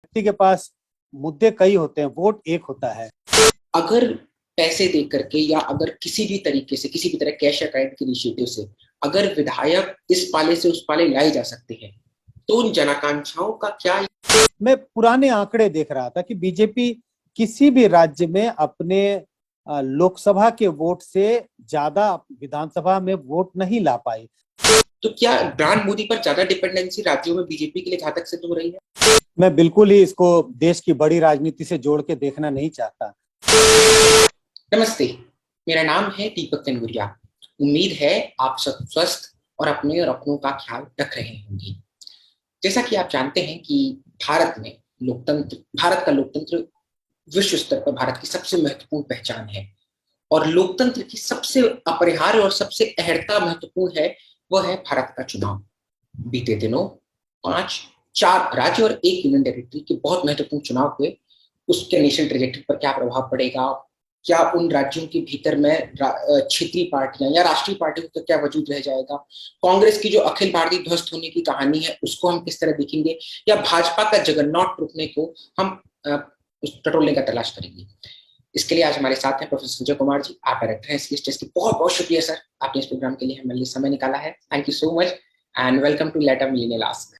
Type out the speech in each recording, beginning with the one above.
व्यक्ति के पास मुद्दे कई होते हैं, वोट एक होता है। अगर पैसे दे करके या अगर किसी भी तरीके से, किसी भी तरह कैश अकाउंट के इनिशिएटिव से अगर विधायक इस पाले से उस पाले लाए जा सकते हैं, तो उन जनाकांक्षाओं का क्या? मैं पुराने आंकड़े देख रहा था कि बीजेपी किसी भी राज्य में अपने लोकसभा के वोट से ज्यादा विधानसभा में वोट नहीं ला पाई। तो क्या ब्रांड मोदी पर ज्यादा डिपेंडेंसी राज्यों में बीजेपी के लिए घातक सिद्ध हो रही है? मैं बिल्कुल ही इसको देश की बड़ी राजनीति से जोड़ के देखना नहीं चाहता। नमस्ते, मेरा नाम है दीपक तनगुरिया। उम्मीद है आप सब स्वस्थ और अपने और अपनों का ख्याल रख रहे होंगे। जैसा कि आप जानते हैं कि भारत का लोकतंत्र विश्व स्तर पर भारत की सबसे महत्वपूर्ण पहचान है, और लोकतंत्र की सबसे अपरिहार्य और सबसे अहर्ता महत्वपूर्ण है वह है भारत का चुनाव। बीते दिनों 4 राज्य और 1 यूनियन टेरिटरी के बहुत महत्वपूर्ण चुनाव हुए। उसके नेशनल ट्रेजेक्टरी पर क्या प्रभाव पड़ेगा, क्या उन राज्यों के भीतर में क्षेत्रीय पार्टियां या राष्ट्रीय पार्टियों का क्या वजूद रह जाएगा, कांग्रेस की जो अखिल भारतीय ध्वस्त होने की कहानी है उसको हम किस तरह देखेंगे, या भाजपा का जगन्नाथ रुकने को हम टटोलने का तलाश करेंगे। इसके लिए आज हमारे साथ हैं प्रोफेसर संजय कुमार जी। आप डायरेक्टर हैं एसलीएस टेस्ट की। बहुत बहुत शुक्रिया सर, आपने इस प्रोग्राम के लिए हमारे लिए समय निकाला है। Thank you so much and welcome to let a millennial ask.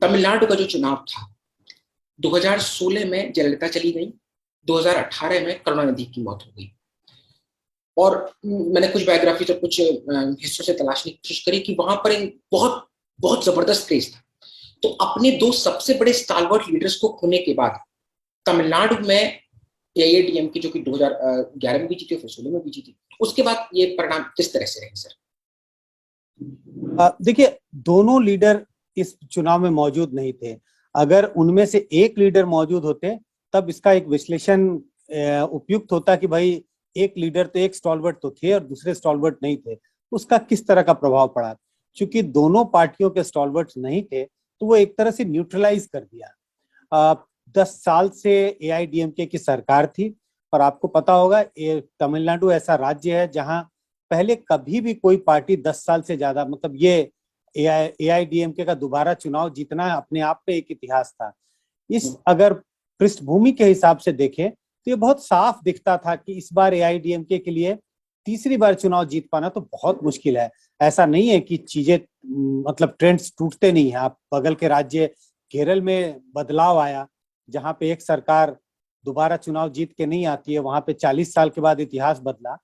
Tamil Nadu का जो चुनाव था, 2016 में जयललिता चली गई, 2018 में करुणानिधि की मौत हो गई। और मैंने कुछ बायोग्राफी और कुछ हिस्सों से तलाशने की कोशिश करी कि वहां पर एक बहुत बहुत जबरदस्त क्रेज था। तो अपने 2 सबसे बड़े स्टालवर्ट लीडर्स को खोने के बाद तमिलनाडु में एआईएडीएमके जो कि 2011 में भी जीती, फिर 16 में भी जीती, उसके बाद ये परिणाम किस तरह से रहे सर? देखिए, दोनों लीडर इस चुनाव में मौजूद नहीं थे। अगर उनमें से एक लीडर मौजूद होते तब इसका एक विश्लेषण उपयुक्त होता कि भाई एक लीडर तो, एक स्टॉलवर्ट तो थे और दूसरे स्टॉलवर्ट नहीं थे, उसका किस तरह का प्रभाव पड़ा। क्योंकि दोनों पार्टियों के स्टॉलवर्ट नहीं थे तो वो एक तरह से न्यूट्रलाइज कर दिया। 10 साल से एआईडीएमके की सरकार थी, और आपको पता होगा तमिलनाडु ऐसा राज्य है जहां पहले कभी भी कोई पार्टी 10 साल से ज्यादा, मतलब ये एआईडीएमके का दोबारा चुनाव जीतना अपने आप में एक इतिहास था। इस अगर पृष्ठभूमि के हिसाब से देखें तो ये बहुत साफ दिखता था कि इस बार एआईडीएमके के लिए तीसरी बार चुनाव जीत पाना तो बहुत मुश्किल है। ऐसा नहीं है कि चीजें मतलब ट्रेंड्स टूटते नहीं है। आप बगल के राज्य केरल में बदलाव आया, जहां पे एक सरकार दोबारा चुनाव जीत के नहीं आती है, वहां पे 40 साल के बाद इतिहास बदला।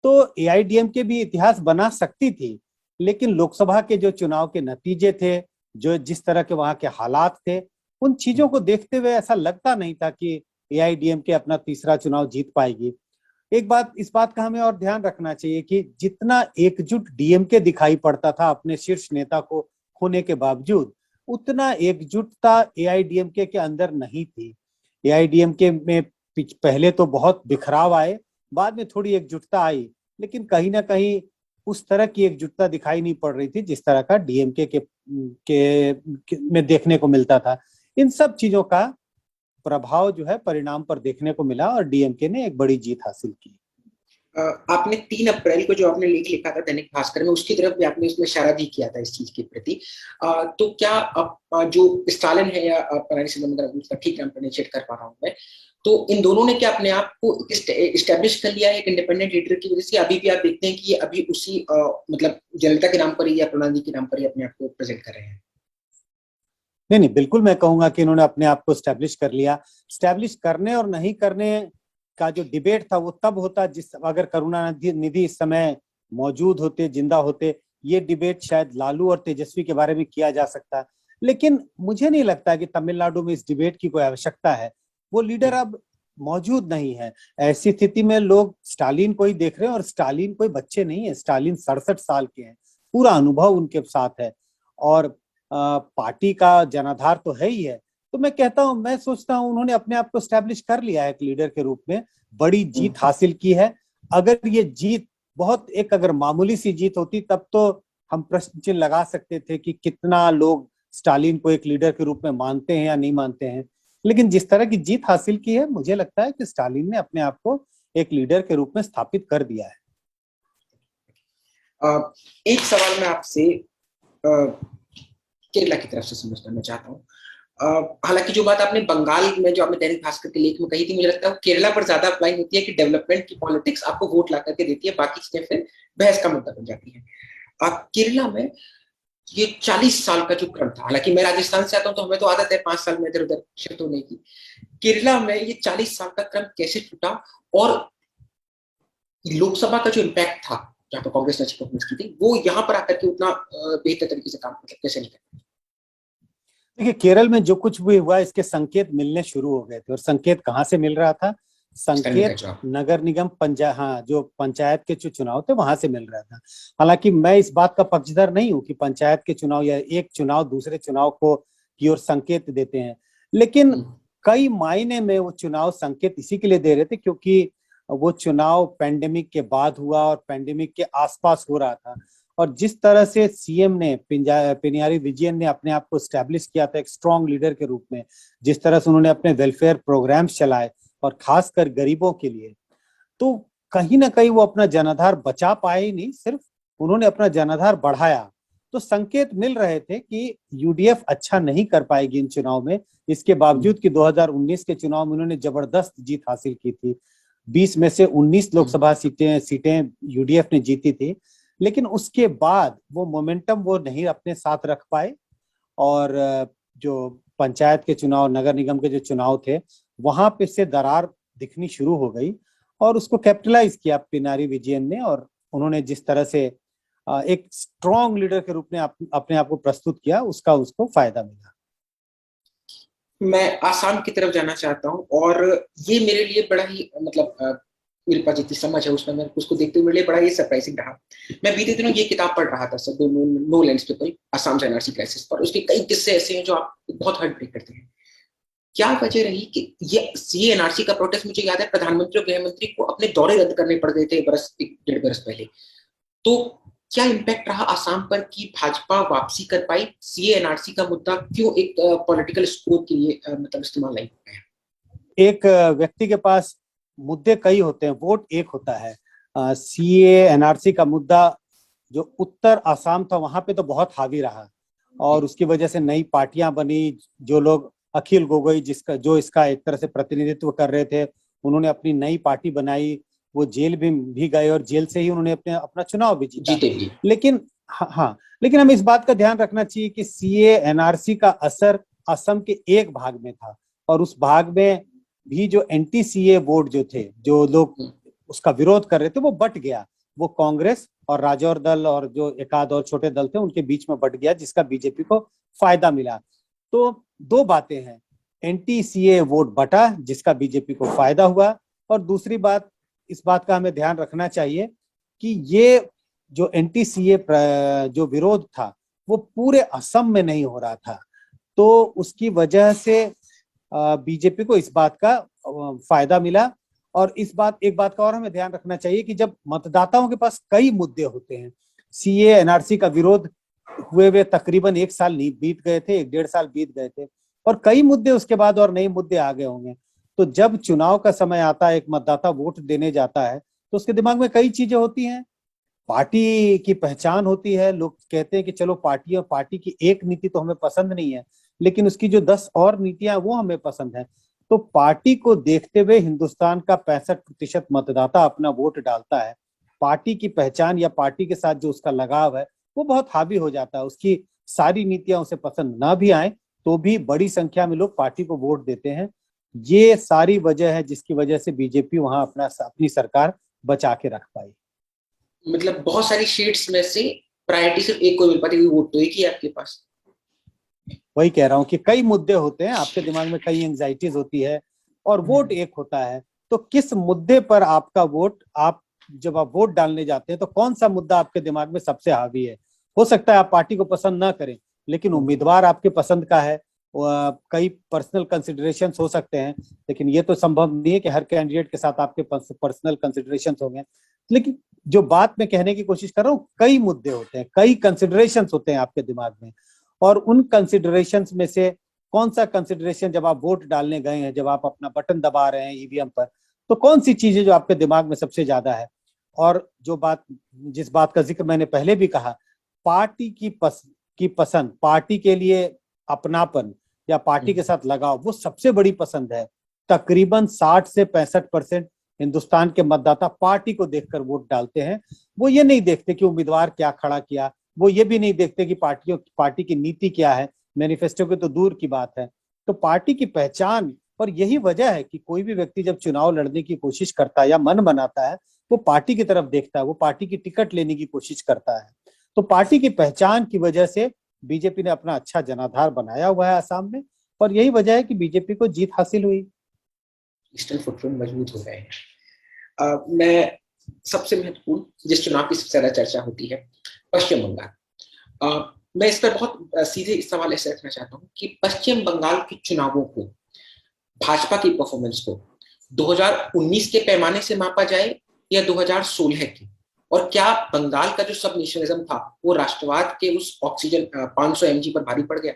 तो एआईडीएमके भी इतिहास बना सकती थी, लेकिन लोकसभा के जो चुनाव के नतीजे थे, जो जिस तरह के वहां के हालात थे, उन चीजों को देखते हुए ऐसा लगता नहीं था कि एआईडीएमके अपना तीसरा चुनाव जीत पाएगी। इस बात का हमें और ध्यान रखना चाहिए कि जितना एकजुट डीएमके दिखाई पड़ता था अपने शीर्ष नेता को खोने के बावजूद, उतना एकजुटता एआईडीएमके के अंदर नहीं थी। एआईडीएमके में पहले तो बहुत बिखराव आए, बाद में थोड़ी एकजुटता आई, लेकिन कहीं ना कहीं उस तरह की एकजुटता दिखाई नहीं पड़ रही थी जिस तरह का डीएमके में देखने को मिलता था। इन सब चीजों का प्रभाव जो है परिणाम पर देखने को मिला और डीएमके ने एक बड़ी जीत हासिल की। आपने 3 अप्रैल को जो आपने लेख लिखा था दैनिक भास्कर में, उसकी तरफ भी आपने उसमें इशारा भी किया था इस चीज के प्रति। तो क्या जो स्टालिन है या उसका ठीक नाम प्रोनाउंसिएट कर पा रहा हूँ मैं, तो इन दोनों ने क्या अपने आप को इस्टेब्लिश कर लिया है एक इंडिपेंडेंट लीडर की वजह से? अभी भी आप देखते हैं कि ये अभी उसी मतलब जयललिता के नाम पर ही या करुणानिधि के नाम पर ही अपने आप को प्रेजेंट कर रहे हैं? नहीं, बिल्कुल मैं कहूंगा कि इन्होंने अपने आप को स्टैब्लिश कर लिया। स्टैब्लिश करने और नहीं करने का जो डिबेट था वो तब होता अगर करुणानिधि इस समय मौजूद होते, जिंदा होते, ये डिबेट शायद लालू और तेजस्वी के बारे में किया जा सकता। लेकिन मुझे नहीं लगता कि तमिलनाडु में इस डिबेट की कोई आवश्यकता है। वो लीडर अब मौजूद नहीं है। ऐसी स्थिति में लोग स्टालिन को ही देख रहे हैं, और स्टालिन कोई बच्चे नहीं है। स्टालिन 67 साल के हैं, पूरा अनुभव उनके साथ है, और पार्टी का जनाधार तो है ही है। तो मैं सोचता हूं उन्होंने अपने आप को स्टैब्लिश कर लिया है एक लीडर के रूप में, बड़ी जीत हासिल की है। अगर ये जीत अगर मामूली सी जीत होती तब तो हम प्रश्न चिन्ह लगा सकते थे कि कितना लोग स्टालिन को एक लीडर के रूप में मानते हैं या नहीं मानते हैं। लेकिन जिस तरह की जीत हासिल की है, मुझे लगता है कि स्टालिन ने अपने आप को एक लीडर के रूप में स्थापित कर दिया है। एक सवाल मैं आपसे केरला की तरफ से समझना मैं चाहता हूँ। हालांकि जो बात आपने बंगाल में, जो आपने दैनिक भास्कर के लेख में कही थी, मुझे लगता है केरला पर ज्यादा अप्लाई होती है कि डेवलपमेंट की पॉलिटिक्स आपको वोट ला करके देती है, बाकी चीजें फिर बहस का मुद्दा बन जाती है। केरला में ये 40 साल का जो क्रम था, हालांकि मैं राजस्थान से आता हूँ तो हमें तो आदत है 5 साल में इधर उधर शिफ्ट होने की, केरला में ये 40 साल का क्रम कैसे टूटा और लोकसभा का जो इम्पैक्ट था जहाँ पर कांग्रेस ने अच्छी परफॉर्मेंस की थी, वो यहाँ पर आकर के उतना बेहतर तरीके से काम कैसे नहीं कर? देखिए, केरल में जो कुछ भी हुआ इसके संकेत मिलने शुरू हो गए थे, और संकेत कहाँ से मिल रहा था? संकेत नगर निगम जो पंचायत के जो चुनाव थे वहां से मिल रहा था। हालांकि मैं इस बात का पक्षधर नहीं हूं कि पंचायत के चुनाव या एक चुनाव दूसरे चुनाव को की ओर संकेत देते हैं, लेकिन कई मायने में वो चुनाव संकेत इसी के लिए दे रहे थे क्योंकि वो चुनाव पैंडेमिक के बाद हुआ और पैंडेमिक के आसपास हो रहा था। और जिस तरह से सीएम ने पिनियारी विजयन ने अपने आप को स्टैब्लिश किया था एक स्ट्रॉन्ग लीडर के रूप में, जिस तरह से उन्होंने अपने वेलफेयर प्रोग्राम्स चलाए और खासकर गरीबों के लिए, तो कहीं ना कहीं वो अपना जनाधार बचा पाए ही नहीं, सिर्फ उन्होंने अपना जनाधार बढ़ाया। तो संकेत मिल रहे थे कि यूडीएफ अच्छा नहीं कर पाएगी इन चुनाव में, इसके बावजूद कि 2019 के चुनाव में उन्होंने जबरदस्त जीत हासिल की थी। 20 में से 19 लोकसभा सीटें यूडीएफ ने जीती थी, लेकिन उसके बाद वो मोमेंटम वो नहीं अपने साथ रख पाए और जो पंचायत के चुनाव, नगर निगम के जो चुनाव थे, वहां पे से दरार दिखनी शुरू हो गई और उसको कैपिटलाइज किया पिनारी विजयन ने, और उन्होंने जिस तरह से एक स्ट्रॉन्ग लीडर के रूप में अपने आप को प्रस्तुत किया, उसका उसको फायदा मिला। मैं आसाम की तरफ जाना चाहता हूँ और ये मेरे लिए बड़ा ही मतलब मेरे पास जितनी समझ है उसमें मैं उसको देखते हुए मेरे लिए बड़ा ही सरप्राइजिंग रहा। मैं बीते दिनों ये किताब पढ़ रहा था sir, no land's people, Assam NRC crisis पर। उसके कई किस्से ऐसे हैं जो आप बहुत हार्ट ब्रेक करते हैं। क्या वजह रही कि ये सीए एनआरसी का प्रोटेस्ट, मुझे याद है प्रधानमंत्री और गृह मंत्री को अपने दौरे रद्द करने पड़ गए थे एक डेढ़ बरस पहले। तो क्या इम्पैक्ट रहा आसाम पर कि भाजपा वापसी कर पाई? सीए एनआरसी का मुद्दा क्यों एक पॉलिटिकल स्कोर के लिए मतलब इस्तेमाल नहीं हो गया? एक व्यक्ति के पास मुद्दे कई होते हैं, वोट एक होता है। सीए एनआरसी का मुद्दा जो उत्तर आसाम था वहां पे तो बहुत हावी रहा और उसकी वजह से नई पार्टियां बनी। जो लोग, अखिल गोगोई जो इसका एक तरह से प्रतिनिधित्व कर रहे थे, उन्होंने अपनी नई पार्टी बनाई, वो जेल भी गए और जेल से ही उन्होंने अपना चुनाव भी जीता। लेकिन हाँ, लेकिन हमें इस बात का ध्यान रखना चाहिए कि सीए एनआरसी का असर असम के एक भाग में था और उस भाग में भी जो एंटी सीए वोट जो थे, जो लोग उसका विरोध कर रहे थे, वो बट गया। वो कांग्रेस और राजौर दल और जो एकाध और छोटे दल थे उनके बीच में बट गया, जिसका बीजेपी को फायदा मिला। तो दो बातें हैं, एंटी सीए वोट बटा जिसका बीजेपी को फायदा हुआ, और दूसरी बात, इस बात का हमें ध्यान रखना चाहिए कि ये जो एंटी सीए जो विरोध था वो पूरे असम में नहीं हो रहा था, तो उसकी वजह से बीजेपी को इस बात का फायदा मिला। और एक बात का और हमें ध्यान रखना चाहिए कि जब मतदाताओं के पास कई मुद्दे होते हैं, सीए एनआरसी का विरोध हुए तकरीबन 1 साल बीत गए थे, 1.5 साल बीत गए थे, और कई मुद्दे उसके बाद और नए मुद्दे आ गए होंगे। तो जब चुनाव का समय आता है, एक मतदाता वोट देने जाता है, तो उसके दिमाग में कई चीजें होती हैं। पार्टी की पहचान होती है, लोग कहते हैं कि चलो पार्टी की एक नीति तो हमें पसंद नहीं है, लेकिन उसकी जो 10 और नीतियां वो हमें पसंद है। तो पार्टी को देखते हुए हिंदुस्तान का 65% मतदाता अपना वोट डालता है। पार्टी की पहचान या पार्टी के साथ जो उसका लगाव है वो बहुत हावी हो जाता है। उसकी सारी नीतियां उसे पसंद ना भी आए तो भी बड़ी संख्या में लोग पार्टी को वोट देते हैं। ये सारी वजह है जिसकी वजह से बीजेपी वहां अपनी सरकार बचा के रख पाई। मतलब बहुत सारी सीट्स में से प्रायोरिटी सिर्फ एक को मिल पाती, वोट तो एक ही है आपके पास। वही कह रहा हूँ कि कई मुद्दे होते हैं, आपके दिमाग में कई एंजाइटीज होती है और वोट एक होता है। तो किस मुद्दे पर आपका वोट, जब आप वोट डालने जाते हैं तो कौन सा मुद्दा आपके दिमाग में सबसे हावी है? हो सकता है आप पार्टी को पसंद ना करें, लेकिन उम्मीदवार आपके पसंद का है। कई पर्सनल कंसिडरेशंस हो सकते हैं, लेकिन ये तो संभव नहीं है कि हर कैंडिडेट के साथ आपके पर्सनल कंसिडरेशंस होंगे। लेकिन जो बात मैं कहने की कोशिश कर रहा हूँ, कई मुद्दे होते हैं, कई कंसिडरेशंस होते हैं आपके दिमाग में, और उन कंसिडरेशंस में से कौन सा कंसिडरेशन जब आप वोट डालने गए हैं, जब आप अपना बटन दबा रहे हैं ईवीएम पर, तो कौन सी चीज है जो आपके दिमाग में सबसे ज्यादा है? और जिस बात का जिक्र मैंने पहले भी कहा, पार्टी की पसंद, पार्टी के लिए अपनापन या पार्टी के साथ लगाव, वो सबसे बड़ी पसंद है। तकरीबन 60 से 65% हिंदुस्तान के मतदाता पार्टी को देखकर वोट डालते हैं। वो ये नहीं देखते कि उम्मीदवार क्या खड़ा किया, वो ये भी नहीं देखते कि पार्टी की नीति क्या है, मैनिफेस्टो की तो दूर की बात है। तो पार्टी की पहचान, और यही वजह है कि कोई भी व्यक्ति जब चुनाव लड़ने की कोशिश करता है या मन बनाता है, वो पार्टी की तरफ देखता है, वो पार्टी की टिकट लेने की कोशिश करता है। तो पार्टी की पहचान की वजह से बीजेपी ने अपना अच्छा जनाधार बनाया हुआ है असम में, और यही वजह है कि बीजेपी को जीत हासिल हुई। ईस्टर्न फुटप्रिंट मजबूत हो गए हैं। मैं सबसे महत्वपूर्ण जिस चुनाव की सबसे ज्यादा चर्चा होती है, पश्चिम बंगाल। मैं इस पर बहुत सीधे इस सवाल ऐसे रखना चाहता हूँ कि पश्चिम बंगाल के चुनावों को, भाजपा की परफॉर्मेंस को 2019 के पैमाने से मापा जाए या 2016 के, और क्या बंगाल का जो सब नेशनलिज्म था वो राष्ट्रवाद के उस ऑक्सीजन 500 mg पर भारी पड़ गया?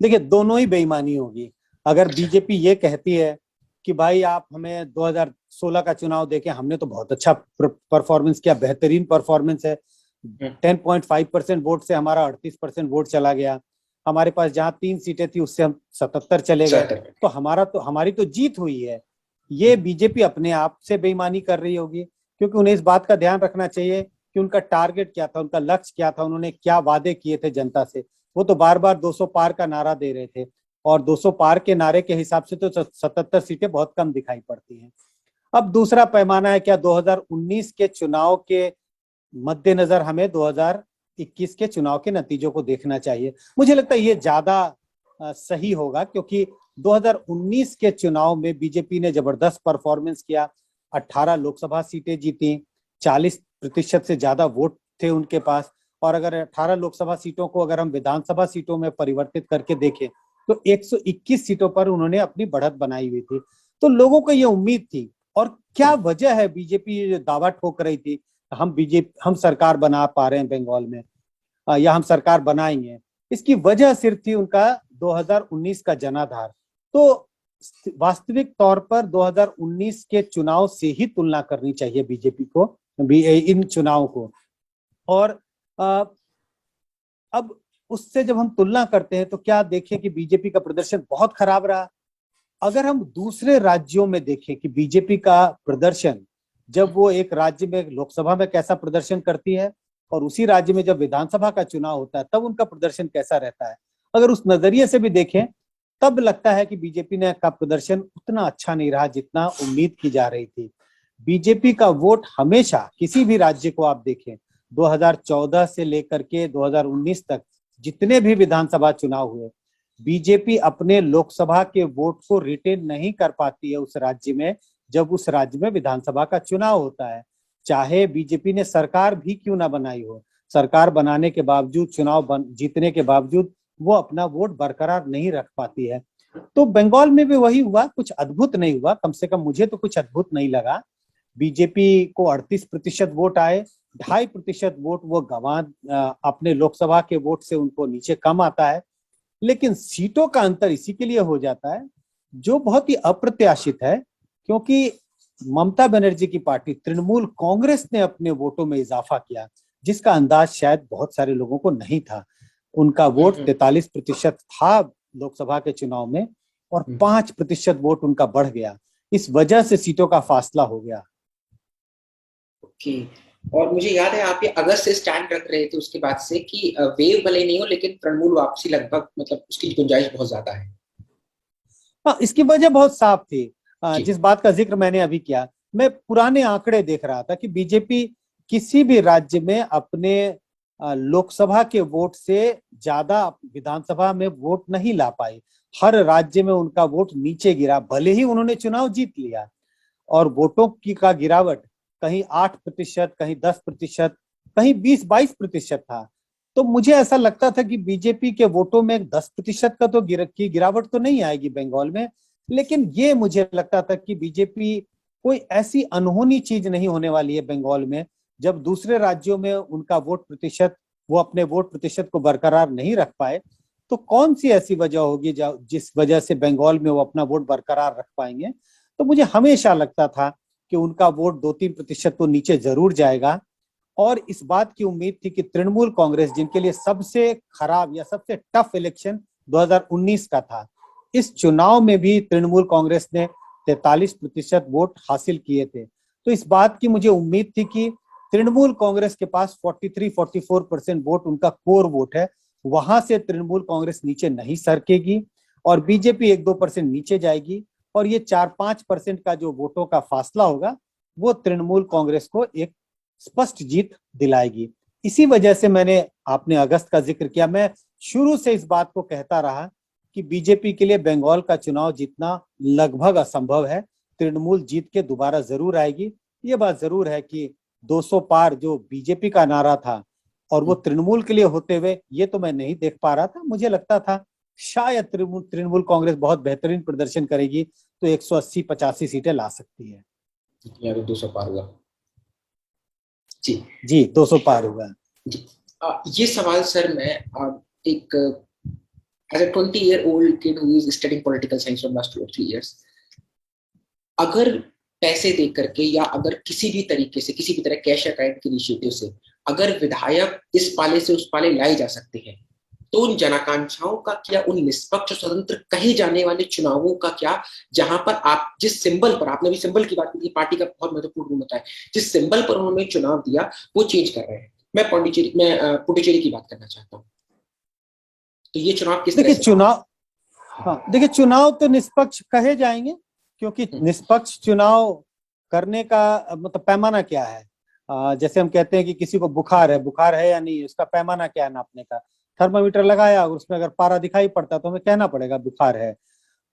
देखिए, दोनों ही बेईमानी होगी। अगर बीजेपी ये कहती है कि भाई आप हमें 2016 का चुनाव देखें, हमने तो बहुत अच्छा परफॉर्मेंस किया, बेहतरीन परफॉर्मेंस है, 10.5% वोट से हमारा 38% वोट चला गया, हमारे पास जहां 3 सीटें थी उससे हम 77 चले गए, तो हमारी तो जीत हुई है। ये बीजेपी अपने आप से बेईमानी कर रही होगी, क्योंकि उन्हें इस बात का ध्यान रखना चाहिए कि उनका टारगेट क्या था, उनका लक्ष्य क्या था, उन्होंने क्या वादे किए थे जनता से। वो तो बार बार 200 पार का नारा दे रहे थे, और 200 पार के नारे के हिसाब से तो 77 सीटें बहुत कम दिखाई पड़ती हैं। अब दूसरा पैमाना है, क्या 2019 के चुनाव के मद्देनजर हमें 2021 के चुनाव के नतीजों को देखना चाहिए? मुझे लगता है ये ज्यादा सही होगा, क्योंकि 2019 के चुनाव में बीजेपी ने जबरदस्त परफॉर्मेंस किया, 18 लोकसभा सीटें जीती, 40% से ज्यादा वोट थे उनके पास। और अगर 18 लोकसभा सीटों को अगर हम विधानसभा सीटों में परिवर्तित करके देखें तो 121 सीटों पर उन्होंने अपनी बढ़त बनाई हुई थी। तो लोगों को ये उम्मीद थी। और क्या वजह है बीजेपी जो दावा ठोक रही थी, हम सरकार बना पा रहे हैं बंगाल में, या हम सरकार बनाएंगे, इसकी वजह सिर्फ थी उनका 2019 का जनाधार। तो वास्तविक तौर पर 2019 के चुनाव से ही तुलना करनी चाहिए बीजेपी को, इन चुनाव को। और अब उससे जब हम तुलना करते हैं तो क्या देखें कि बीजेपी का प्रदर्शन बहुत खराब रहा। अगर हम दूसरे राज्यों में देखें कि बीजेपी का प्रदर्शन, जब वो एक राज्य में लोकसभा में कैसा प्रदर्शन करती है और उसी राज्य में जब विधानसभा का चुनाव होता है तब उनका प्रदर्शन कैसा रहता है, अगर उस नजरिए से भी देखें तब लगता है कि बीजेपी ने का प्रदर्शन उतना अच्छा नहीं रहा जितना उम्मीद की जा रही थी। बीजेपी का वोट हमेशा, किसी भी राज्य को आप देखें, 2014 से लेकर के 2019 तक जितने भी विधानसभा चुनाव हुए, बीजेपी अपने लोकसभा के वोट को रिटेन नहीं कर पाती है उस राज्य में, जब उस राज्य में विधानसभा का चुनाव होता है। चाहे बीजेपी ने सरकार भी क्यों ना बनाई हो, सरकार बनाने के बावजूद, जीतने के बावजूद वो अपना वोट बरकरार नहीं रख पाती है। तो बंगाल में भी वही हुआ, कुछ अद्भुत नहीं हुआ, कम से कम मुझे तो कुछ अद्भुत नहीं लगा। बीजेपी को 38% वोट आए, 2.5% वोट वो अपने लोकसभा के वोट से उनको नीचे कम आता है। लेकिन सीटों का अंतर इसी के लिए हो जाता है जो बहुत ही अप्रत्याशित है, क्योंकि ममता बनर्जी की पार्टी तृणमूल कांग्रेस ने अपने वोटों में इजाफा किया, जिसका अंदाज शायद बहुत सारे लोगों को नहीं था। उनका वोट 43% था लोकसभा के चुनाव में, और 5% वोट उनका बढ़ गया। इस वजह से सीटों का फासला हो गया। ओके। और मुझे याद है आप ये अगस्त से स्टैंड रख रहे थे उसके बाद से कि वेव भले नहीं हो लेकिन तृणमूल वापसी लगभग, मतलब उसकी गुंजाइश बहुत ज्यादा है। हाँ, इसकी वजह बहुत साफ थी। जिस बात का जिक्र मैंने अभी किया, मैं पुराने आंकड़े देख रहा था कि बीजेपी किसी भी राज्य में अपने लोकसभा के वोट से ज्यादा विधानसभा में वोट नहीं ला पाई। हर राज्य में उनका वोट नीचे गिरा, भले ही उन्होंने चुनाव जीत लिया। और वोटों की का गिरावट कहीं 8%, कहीं 10%, कहीं 20-22% था। तो मुझे ऐसा लगता था कि बीजेपी के वोटों में 10% का तो गिरावट तो नहीं आएगी बंगाल में। लेकिन ये मुझे लगता था कि बीजेपी कोई ऐसी अनहोनी चीज नहीं होने वाली है बंगाल में, जब दूसरे राज्यों में उनका वो अपने वोट प्रतिशत को बरकरार नहीं रख पाए, तो कौन सी ऐसी वजह होगी जिस वजह से बंगाल में वो अपना वोट बरकरार रख पाएंगे। तो मुझे हमेशा लगता था कि उनका वोट 2-3% तो नीचे जरूर जाएगा। और इस बात की उम्मीद थी कि तृणमूल कांग्रेस, जिनके लिए सबसे खराब या सबसे टफ इलेक्शन 2019 का था, इस चुनाव में भी तृणमूल कांग्रेस ने 43% वोट हासिल किए थे। तो इस बात की मुझे उम्मीद थी कि तृणमूल कांग्रेस के पास 43-44% वोट उनका कोर वोट है, वहां से तृणमूल कांग्रेस नीचे नहीं सरकेगी और बीजेपी 1-2% नीचे जाएगी और ये 4-5% का जो वोटों का फासला होगा वो तृणमूल कांग्रेस को एक स्पष्ट जीत दिलाएगी। इसी वजह से आपने अगस्त का जिक्र किया, मैं शुरू से इस बात को कहता रहा कि बीजेपी के लिए बंगाल का चुनाव जीतना लगभग असंभव है। तृणमूल जीत के दोबारा जरूर आएगी। ये बात जरूर है कि 200 पार जो बीजेपी का नारा था और वो तृणमूल के लिए होते हुए, ये तो मैं नहीं देख पा रहा था। मुझे लगता था शायद तृणमूल कांग्रेस बहुत बेहतरीन प्रदर्शन करेगी तो 180-85 सीटें ला सकती है। 200 पार हुआ जी 200 पार हुआ जी। ये सवाल सर मैं एक as a 20-year-old kid who is studying political science from last 2 or 3 years, अगर पैसे दे करके या अगर किसी भी तरीके से, किसी भी तरह कैश अकाउंट के इनिशिएटिव से अगर विधायक इस पाले से उस पाले लाए जा सकते हैं, तो उन जनाकांक्षाओं का क्या, उन निष्पक्ष स्वतंत्र कहे जाने वाले चुनावों का क्या, जहां पर आप जिस सिंबल पर, आपने भी सिंबल की बात की, पार्टी का बहुत महत्वपूर्ण रोल होता है, जिस सिंबल पर उन्होंने चुनाव दिया वो चेंज कर रहे हैं। मैं पुडुचेरी की बात करना चाहता हूँ। तो ये चुनाव किस तरह से? देखिए चुनाव तो निष्पक्ष कहे जाएंगे, क्योंकि निष्पक्ष चुनाव करने का मतलब पैमाना क्या है? जैसे हम कहते हैं कि किसी को बुखार है या नहीं, उसका पैमाना क्या है नापने का? थर्मामीटर लगाया, उसमें अगर पारा दिखाई पड़ता तो हमें कहना पड़ेगा बुखार है।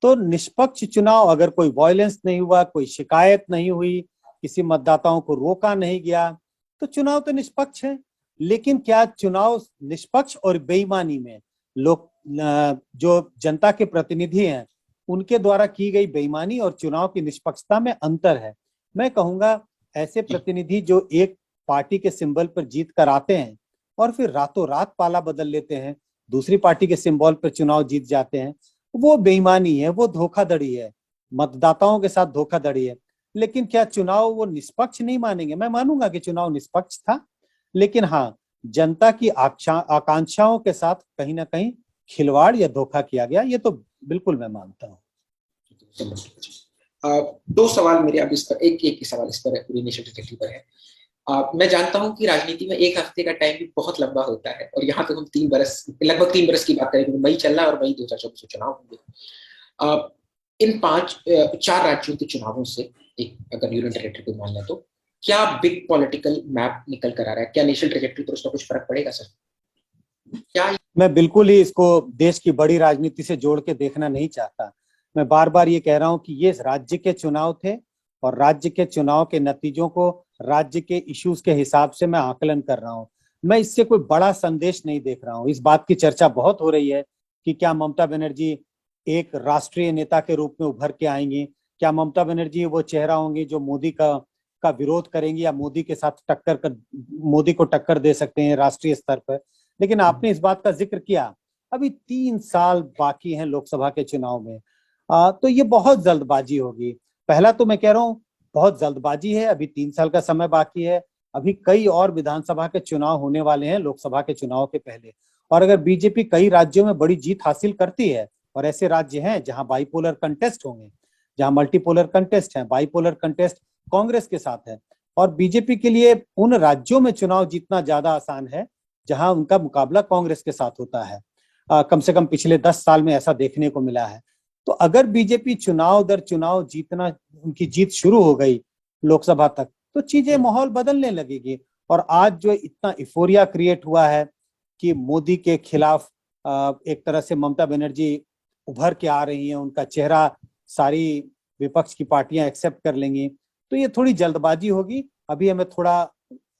तो निष्पक्ष चुनाव, अगर कोई वायलेंस नहीं हुआ, कोई शिकायत नहीं हुई, किसी मतदाताओं को रोका नहीं गया, तो चुनाव तो निष्पक्ष है। लेकिन क्या चुनाव निष्पक्ष और बेईमानी में लोग, जो जनता के प्रतिनिधि हैं, उनके द्वारा की गई बेईमानी और चुनाव की निष्पक्षता में अंतर है। मैं कहूंगा ऐसे प्रतिनिधि जो एक पार्टी के सिंबल पर जीत कर आते हैं और फिर रातों रात पाला बदल लेते हैं, दूसरी पार्टी के सिंबल पर चुनाव जीत जाते हैं, वो बेईमानी है, वो धोखाधड़ी है, मतदाताओं के साथ धोखाधड़ी है। लेकिन क्या चुनाव वो निष्पक्ष नहीं मानेंगे? मैं मानूंगा कि चुनाव निष्पक्ष था, लेकिन हाँ, जनता की आकांक्षाओं के साथ कहीं ना कहीं खिलवाड़ या धोखा किया गया, ये तो बिल्कुल मैं मानता हूँ। 2 सवाल मेरे अब इस पर, एक सवाल इस पर पर है। मैं जानता हूं कि राजनीति में 1 हफ्ते का टाइम भी बहुत लंबा होता है और यहाँ तो हम लगभग 3 बरस की बात करें, मई चल रहा है और मई 2024 चुनाव होंगे। इन 4 राज्यों के चुनावों से, एक अगर यूनियन टेरिटरी को मान लें, तो क्या बिग पॉलिटिकल मैप निकल कर आ रहा है? क्या नेशनल ट्रेजेक्टरी पर उसका कुछ फर्क पड़ेगा सर? क्या मैं बिल्कुल ही इसको देश की बड़ी राजनीति से जोड़ के देखना नहीं चाहता। मैं बार बार ये कह रहा हूं कि ये राज्य के चुनाव थे और राज्य के चुनाव के नतीजों को राज्य के इश्यूज के हिसाब से मैं आकलन कर रहा हूं। मैं इससे कोई बड़ा संदेश नहीं देख रहा हूं। इस बात की चर्चा बहुत हो रही है कि क्या ममता बनर्जी एक राष्ट्रीय नेता के रूप में उभर के आएंगी, क्या ममता बनर्जी वो चेहरा होंगी जो मोदी का विरोध करेंगी या मोदी के साथ मोदी को टक्कर दे सकते हैं राष्ट्रीय स्तर पर। लेकिन आपने इस बात का जिक्र किया, अभी 3 साल बाकी हैं लोकसभा के चुनाव में, तो ये बहुत जल्दबाजी होगी। पहला तो मैं कह रहा हूँ बहुत जल्दबाजी है, अभी 3 साल का समय बाकी है, अभी कई और विधानसभा के चुनाव होने वाले हैं लोकसभा के चुनाव के पहले। और अगर बीजेपी कई राज्यों में बड़ी जीत हासिल करती है, और ऐसे राज्य हैं जहां बाइपोलर कंटेस्ट होंगे, जहां मल्टीपोलर कंटेस्ट है, बाइपोलर कंटेस्ट कांग्रेस के साथ है, और बीजेपी के लिए उन राज्यों में चुनाव जीतना ज्यादा आसान है जहां उनका मुकाबला कांग्रेस के साथ होता है। कम से कम पिछले 10 साल में ऐसा देखने को मिला है। तो अगर बीजेपी चुनाव दर चुनाव जीतना, उनकी जीत शुरू हो गई लोकसभा तक, तो चीजें माहौल बदलने लगेगी। और आज जो इतना इफोरिया क्रिएट हुआ है कि मोदी के खिलाफ एक तरह से ममता बनर्जी उभर के आ रही हैं, उनका चेहरा सारी विपक्ष की पार्टियां एक्सेप्ट कर लेंगी, तो ये थोड़ी जल्दबाजी होगी। अभी हमें थोड़ा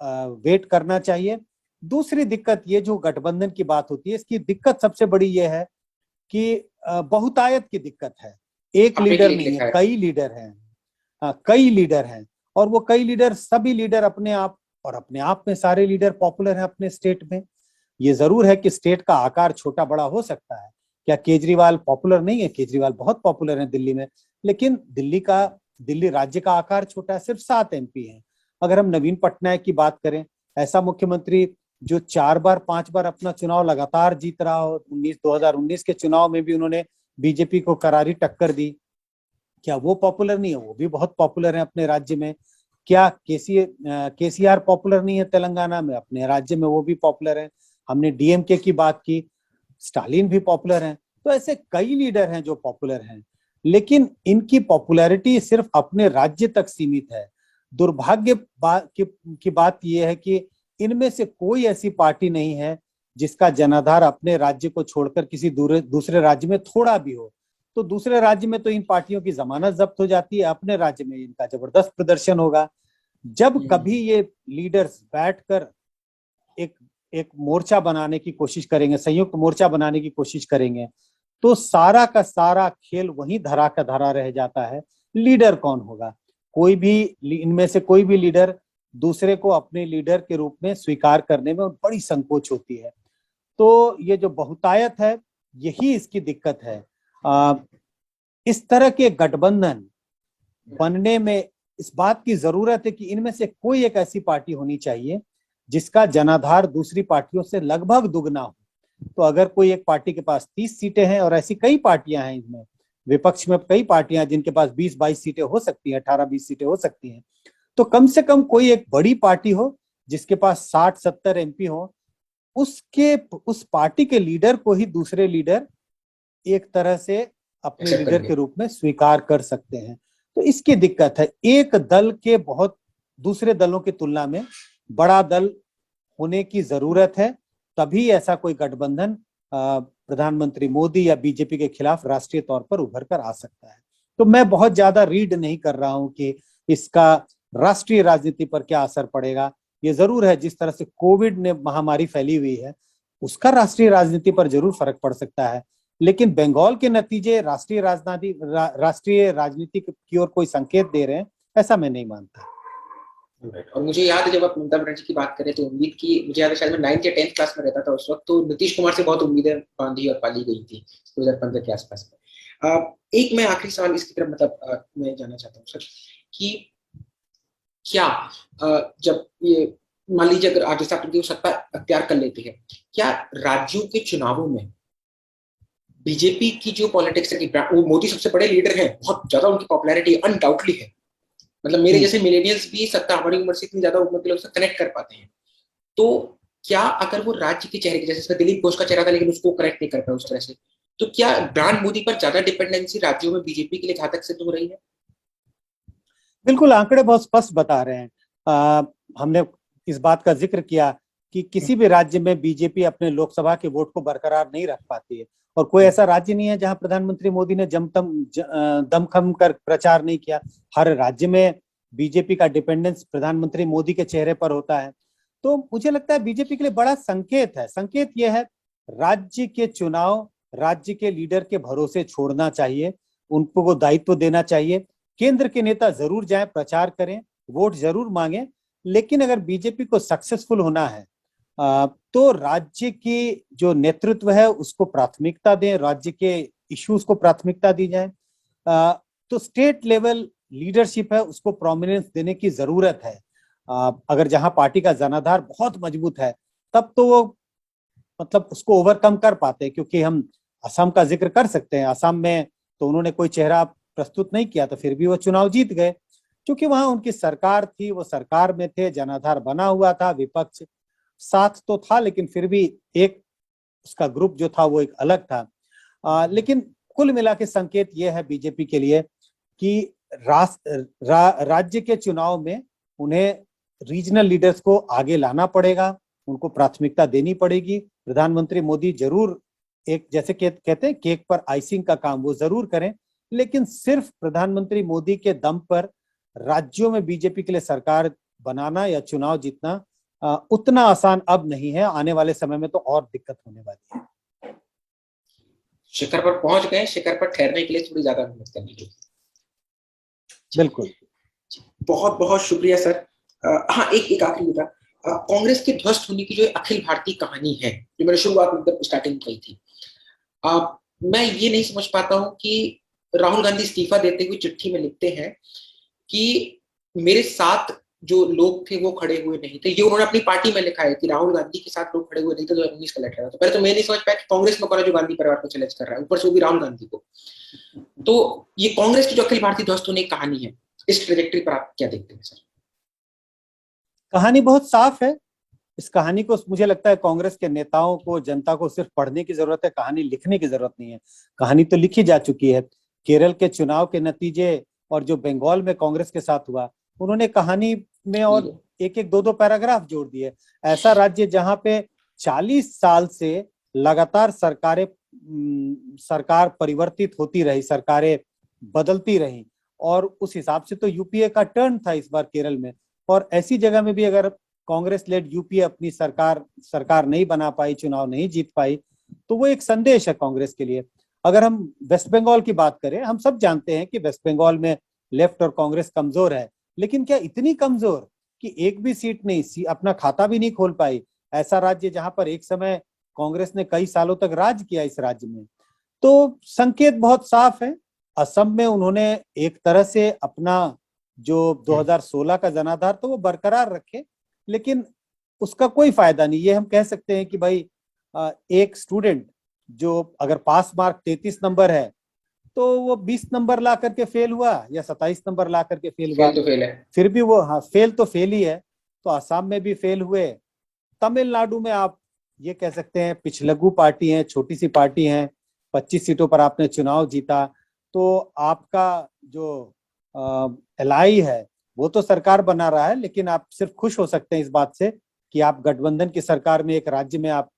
वेट करना चाहिए। दूसरी दिक्कत, ये जो गठबंधन की बात होती है, इसकी दिक्कत सबसे बड़ी ये है कि बहुतायत की दिक्कत है। एक लीडर नहीं है, कई लीडर हैं। कई लीडर हैं, और वो कई लीडर, सभी लीडर अपने आप में सारे लीडर पॉपुलर हैं अपने स्टेट में। ये जरूर है कि स्टेट का आकार छोटा बड़ा हो सकता है। क्या केजरीवाल पॉपुलर नहीं है? केजरीवाल बहुत पॉपुलर है दिल्ली में, लेकिन दिल्ली का दिल्ली राज्य का आकार छोटा है, सिर्फ 7 MP हैं। अगर हम नवीन पटनायक की बात करें, ऐसा मुख्यमंत्री जो 4 बार 5 बार अपना चुनाव लगातार जीत रहा हो, 2019 के चुनाव में भी उन्होंने बीजेपी को करारी टक्कर दी, क्या वो पॉपुलर नहीं है? वो भी बहुत पॉपुलर है अपने राज्य में। क्या केसीआर पॉपुलर नहीं है तेलंगाना में? अपने राज्य में वो भी पॉपुलर है। हमने डीएमके की बात की, स्टालिन भी पॉपुलर हैं। तो ऐसे कई लीडर हैं जो पॉपुलर हैं, लेकिन इनकी पॉपुलैरिटी सिर्फ अपने राज्य तक सीमित है। दुर्भाग्य की बात यह है कि इनमें से कोई ऐसी पार्टी नहीं है जिसका जनाधार अपने राज्य को छोड़कर किसी दूसरे राज्य में थोड़ा भी हो। तो दूसरे राज्य में तो इन पार्टियों की जमानत जब्त हो जाती है, अपने राज्य में इनका जबरदस्त प्रदर्शन होगा। जब कभी ये लीडर्स बैठकर एक मोर्चा बनाने की कोशिश करेंगे, संयुक्त मोर्चा बनाने की कोशिश करेंगे, तो सारा का सारा खेल वहीं धरा का धरा रह जाता है। लीडर कौन होगा? कोई भी इनमें से कोई भी लीडर दूसरे को अपने लीडर के रूप में स्वीकार करने में बड़ी संकोच होती है। तो ये जो बहुतायत है, यही इसकी दिक्कत है। इस तरह के गठबंधन बनने में इस बात की जरूरत है कि इनमें से कोई एक ऐसी पार्टी होनी चाहिए जिसका जनाधार दूसरी पार्टियों से लगभग दुगना हो। तो अगर कोई एक पार्टी के पास 30 सीटें हैं, और ऐसी कई पार्टियां हैं, इसमें विपक्ष में कई पार्टियां जिनके पास 20-22 सीटें हो सकती हैं, 18-20 सीटें हो सकती हैं, तो कम से कम कोई एक बड़ी पार्टी हो जिसके पास 60-70 MP हो, उस पार्टी के लीडर को ही दूसरे लीडर एक तरह से अपने लीडर के रूप में स्वीकार कर सकते हैं। तो इसकी दिक्कत है। एक दल के बहुत दूसरे दलों की तुलना में बड़ा दल होने की जरूरत है, तभी ऐसा कोई गठबंधन प्रधानमंत्री मोदी या बीजेपी के खिलाफ राष्ट्रीय तौर पर उभर कर आ सकता है। तो मैं बहुत ज्यादा रीड नहीं कर रहा हूं कि इसका राष्ट्रीय राजनीति पर क्या असर पड़ेगा। ये जरूर है, जिस तरह से कोविड ने महामारी फैली हुई है, उसका राष्ट्रीय राजनीति पर जरूर फर्क पड़ सकता है, लेकिन बंगाल के नतीजे राष्ट्रीय राजनीति की ओर कोई संकेत दे रहे हैं, ऐसा मैं नहीं मानता। और मुझे याद है जब आप ममता बनर्जी की बात करें तो उम्मीद की, मुझे याद है शायद मैं 9th या 10th क्लास में रहता था उस वक्त, तो नीतीश कुमार से बहुत उम्मीदें बांधी और पाली गई थी 2015 के आसपास में। एक मैं आखिरी सवाल इसकी तरफ मैं जानना चाहता हूँ सर कि क्या जब ये मान लीजिए अगर आज जैसा आपने सत्ता अख्तियार कर लेती है, क्या राज्यों के चुनावों में बीजेपी की जो पॉलिटिक्स है कि वो मोदी सबसे बड़े लीडर हैं, बहुत ज्यादा उनकी पॉपुलैरिटी अनडाउटली है, मतलब मेरे जैसे मिलेनियल्स भी सत्ता हमारी उम्र से इतनी ज्यादा उम्र के लोग से कनेक्ट कर पाते हैं, तो क्या अगर वो राज्य के चेहरे के जैसे दिलीप घोष का चेहरा था लेकिन उसको करेक्ट नहीं कर पाया उस तरह से, तो क्या ब्रांड मोदी पर ज्यादा डिपेंडेंसी राज्यों में बीजेपी के लिए घातक सिद्ध हो रही है? बिल्कुल, आंकड़े बहुत स्पष्ट बता रहे हैं। हमने इस बात का जिक्र किया कि किसी भी राज्य में बीजेपी अपने लोकसभा के वोट को बरकरार नहीं रख पाती है, और कोई ऐसा राज्य नहीं है जहां प्रधानमंत्री मोदी ने दमखम कर प्रचार नहीं किया। हर राज्य में बीजेपी का डिपेंडेंस प्रधानमंत्री मोदी के चेहरे पर होता है। तो मुझे लगता है बीजेपी के लिए बड़ा संकेत है। संकेत यह है, राज्य के चुनाव राज्य के लीडर के भरोसे छोड़ना चाहिए, उनको वो दायित्व देना चाहिए। केंद्र के नेता जरूर जाएं, प्रचार करें, वोट जरूर मांगे, लेकिन अगर बीजेपी को सक्सेसफुल होना है तो राज्य की जो नेतृत्व है उसको प्राथमिकता दें, राज्य के इश्यूज को प्राथमिकता दी जाए। तो स्टेट लेवल लीडरशिप है उसको प्रोमिनेंस देने की जरूरत है। अगर जहां पार्टी का जनाधार बहुत मजबूत है तब तो वो मतलब उसको ओवरकम कर पाते हैं, क्योंकि हम असम का जिक्र कर सकते हैं। असम में तो उन्होंने कोई चेहरा प्रस्तुत नहीं किया, तो फिर भी वो चुनाव जीत गए, क्योंकि वहां उनकी सरकार थी, वो सरकार में थे, जनाधार बना हुआ था, विपक्ष साथ तो था, लेकिन फिर भी एक उसका ग्रुप जो था वो एक अलग था। लेकिन कुल मिला के संकेत ये है बीजेपी के लिए कि राज्य के चुनाव में उन्हें रीजनल लीडर्स को आगे लाना पड़ेगा, उनको प्राथमिकता देनी पड़ेगी। प्रधानमंत्री मोदी जरूर एक, जैसे कहते हैं केक पर आइसिंग का काम, वो जरूर करें, लेकिन सिर्फ प्रधानमंत्री मोदी के दम पर राज्यों में बीजेपी के लिए सरकार बनाना या चुनाव जीतना उतना आसान अब नहीं है। आने वाले समय में तो और दिक्कत होने वाली है। शिखर पर पहुंच गए, शिखर पर ठहरने के लिए थोड़ी ज्यादा मेहनत करनी होगी। बिल्कुल, बहुत बहुत शुक्रिया सर। हाँ, एक आखिरी होता, कांग्रेस के ध्वस्त होने की जो अखिल भारतीय कहानी है, जो मैंने शुरुआत में स्टार्टिंग की थी, मैं ये नहीं समझ पाता हूँ कि राहुल गांधी इस्तीफा देते हुए चिट्ठी में लिखते हैं कि मेरे साथ जो लोग थे वो खड़े हुए नहीं थे। ये उन्होंने अपनी पार्टी में लिखा है कि राहुल गांधी के साथ लोग खड़े हुए नहीं थे 2019 का लड़ रहा था। पहले तो मैं नहीं समझ पाया कि कांग्रेस में कौन है जो गांधी परिवार को चैलेंज कर रहा है, ऊपर से वो भी राहुल गांधी को। तो ये कांग्रेस की जो अखिल भारतीय दोस्त होने की कहानी है, इस ट्रेजेक्टरी पर आप क्या देखते हैं सर? कहानी बहुत साफ है। इस कहानी को मुझे लगता है कांग्रेस के नेताओं को, जनता को सिर्फ पढ़ने की जरूरत है, कहानी लिखने की जरूरत नहीं है। कहानी तो लिखी जा चुकी है। केरल के चुनाव के नतीजे और जो बंगाल में कांग्रेस के साथ हुआ, उन्होंने कहानी में और एक एक दो दो पैराग्राफ जोड़ दिए। ऐसा राज्य जहां पे 40 साल से लगातार सरकार परिवर्तित होती रही, सरकारें बदलती रही, और उस हिसाब से तो यूपीए का टर्न था इस बार केरल में। और ऐसी जगह में भी अगर कांग्रेस लेड यूपीए अपनी सरकार नहीं बना पाई, चुनाव नहीं जीत पाई, तो वो एक संदेश है कांग्रेस के लिए। अगर हम वेस्ट बंगाल की बात करें, हम सब जानते हैं कि वेस्ट बंगाल में लेफ्ट और कांग्रेस कमजोर है, लेकिन क्या इतनी कमजोर कि एक भी सीट नहीं, अपना खाता भी नहीं खोल पाई। ऐसा राज्य जहां पर एक समय कांग्रेस ने कई सालों तक राज किया इस राज्य में। तो संकेत बहुत साफ है। असम में उन्होंने एक तरह से अपना जो 2016 का जनाधार तो वो बरकरार रखे, लेकिन उसका कोई फायदा नहीं। ये हम कह सकते हैं कि भाई एक स्टूडेंट जो अगर पास मार्क 33 नंबर है, तो वो 20 नंबर ला करके फेल हुआ या 27 नंबर ला करके फेल हुआ, फेल तो फेल है, फिर भी वो, हाँ, फेल तो फेल ही है। तो असम में भी फेल हुए। तमिलनाडु में आप ये कह सकते हैं पिछलग्गू पार्टी है, छोटी सी पार्टी है, 25 सीटों पर आपने चुनाव जीता, तो आपका जो एलआई है वो तो सरकार बना रहा है, लेकिन आप सिर्फ खुश हो सकते हैं इस बात से कि आप गठबंधन की सरकार में एक राज्य में आप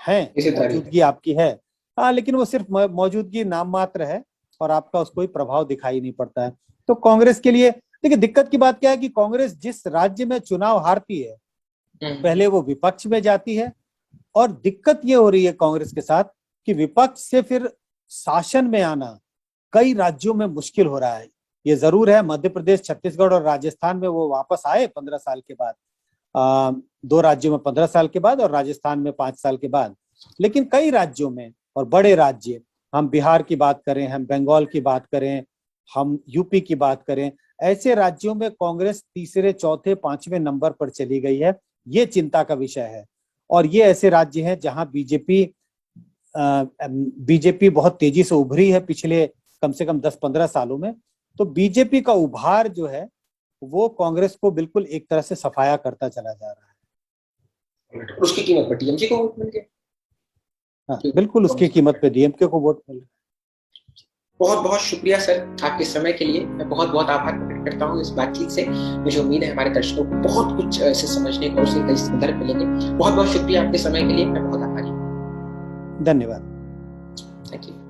हैं, मौजूदगी आपकी है। हाँ, लेकिन वो सिर्फ मौजूदगी नाम मात्र है और आपका उस कोई प्रभाव दिखाई नहीं पड़ता है। तो कांग्रेस के लिए देखिए, दिक्कत की बात क्या है कि कांग्रेस जिस राज्य में चुनाव हारती है, पहले वो विपक्ष में जाती है, और दिक्कत ये हो रही है कांग्रेस के साथ कि विपक्ष से फिर शासन में आना कई राज्यों में मुश्किल हो रहा है। ये जरूर है, मध्य प्रदेश, छत्तीसगढ़ और राजस्थान में वो वापस आए 15 साल के बाद, 2 राज्यों में 15 साल के बाद और राजस्थान में 5 साल के बाद। लेकिन कई राज्यों में, और बड़े राज्य, हम बिहार की बात करें, हम बंगाल की बात करें, हम यूपी की बात करें, ऐसे राज्यों में कांग्रेस तीसरे, चौथे, 5वें नंबर पर चली गई है। ये चिंता का विषय है। और ये ऐसे राज्य हैं जहां बीजेपी बहुत तेजी से उभरी है पिछले कम से कम 10-15 सालों में। तो बीजेपी का उभार जो है वो कांग्रेस को बिल्कुल एक तरह से सफाया करता चला जा रहा है। उसकी कीमत पर टीएमसी को वोट मिल गया। हाँ, बिल्कुल उसकी कीमत पे डीएमके को वोट मिल गया। बहुत बहुत शुक्रिया सर आपके समय के लिए। मैं बहुत बहुत आभार प्रकट करता हूँ इस बातचीत से। मुझे उम्मीद है हमारे दर्शकों को बहुत कुछ ऐसे समझने को, उससे कई संदर्भ मिलेंगे। बहुत बहुत शुक्रिया आपके समय के लिए, मैं बहुत आभारी हूँ। धन्यवाद। Thank you.